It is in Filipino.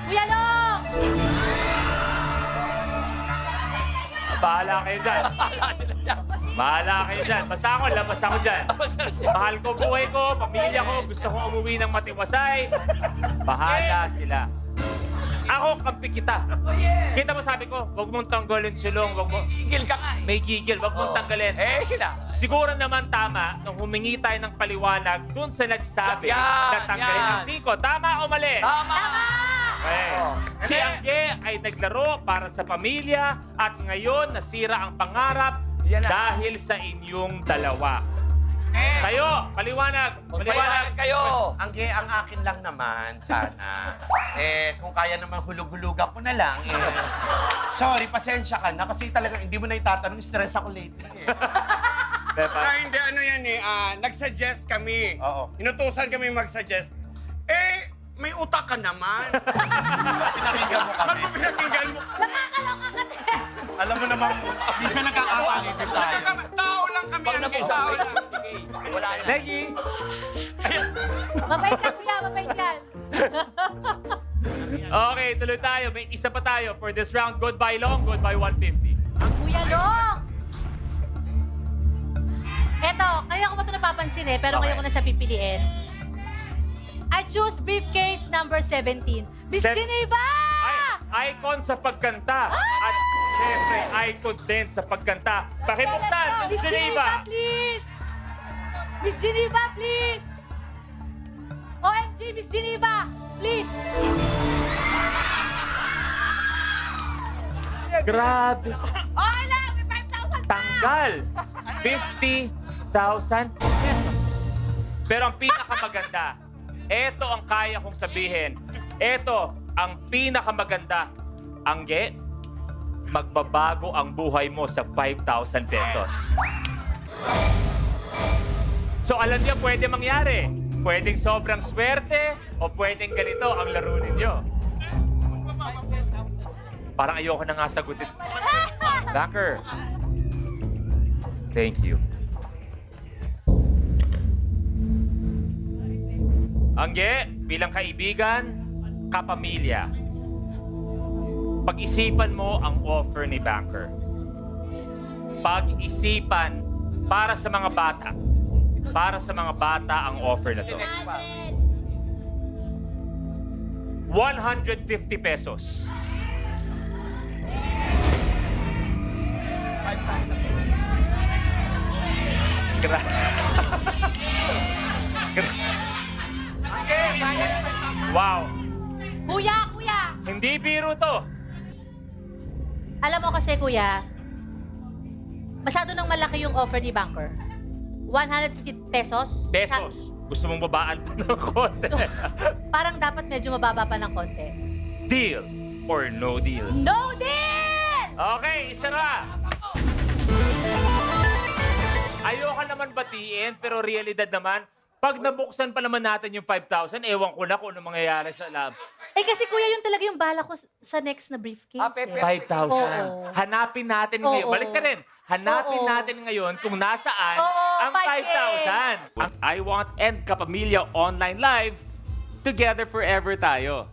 Kuya Long! Bahala kayo dyan. Bahala kayo dyan. Basta ako, labas ako dyan. Mahal ko buhay ko, pamilya ko, gusto kong umuwi ng matiwasay. Bahala sila. Ako, kampi kita. Kita mo sabi ko, huwag mong tanggalin silong, huwag mo... Gigil ka nga eh. May gigil, huwag mong tanggalin. Eh, sila. Siguro naman tama nung humingi tayo ng paliwanag dun sa nagsabi Yan, na tanggalin yan. ang 5. Tama o mali? Tama! Okay. Oh. Si Angge ay naglaro para sa pamilya at ngayon nasira ang pangarap Yan na. dahil sa inyong dalawa. Kayo, paliwanag. Paliwanag kayo. Ang akin lang naman, sana. Kung kaya naman hulug-hulugan ko na lang. Sorry, pasensya ka na kasi talagang hindi mo na itatanong, stress ako lately. Pepa. Hindi, ano yan eh, nag-suggest kami. Oo. Inutusan kami mag-suggest. May utak ka naman. Pinakinggan mo kami. Ba't pinakinggan mo? Nakakaloka ka din! Alam mo naman, minsan nagkakapalitin tayo. Tao lang kami. Pag ang nag-usap tao kayo, lang. wala na. Leggy. Mabait ka, kuya. Mabait yan. Okay, tuloy tayo. May isa pa tayo for this round. Goodbye long, goodbye 150. Kuya Long! Eto, kanina ko ba ito napapansin pero ngayon ko na siya pipiliin. I choose briefcase number 17. Miss Sev- Geneva! Icon sa pagkanta. At syempre, icon din sa pagkanta. Pakibuksan, Miss Miss Geneva, Geneva. please! Miss Geneva, please! OMG, Miss Geneva, please! Grabe. Okay lang, may 5,000 pa! Tanggal. 50,000 pesos. Pero ang pinakamaganda, eto ang kaya kong sabihin. Eto ang pinakamaganda. Angge, magbabago ang buhay mo sa 5,000 pesos. So alam niyo, pwede mangyari. Pwedeng sobrang swerte o pwedeng ganito ang laro ninyo. Parang ayoko na nga sagutin. Backer. Thank you. Angge, bilang kaibigan, kapamilya, pag-isipan mo ang offer ni Banker. Pag-isipan para sa mga bata. Para sa mga bata ang offer na to. 150 pesos. Gra- Wow. Kuya! Hindi biro to. Alam mo kasi, kuya, masyado nang malaki yung offer ni Banker. 150 pesos. Pesos. Gusto mong babaan pa ng konti. So, parang dapat medyo mababa pa ng konti. Deal or no deal? No deal! Okay, isa na. Ayoko naman batiin, pero realidad naman, pag nabuksan pa naman natin yung 5,000, ewan ko na kung ano mangyayari sa lab. Eh kasi kuya, yung talaga yung bala ko sa next na briefcase. Pepe. 5,000. Oo. Hanapin natin Oo. ngayon. Balik ka rin. Hanapin Oo. natin ngayon kung nasaan Oo, ang 5,000. Ang I Want and Kapamilya Online Live, together forever tayo.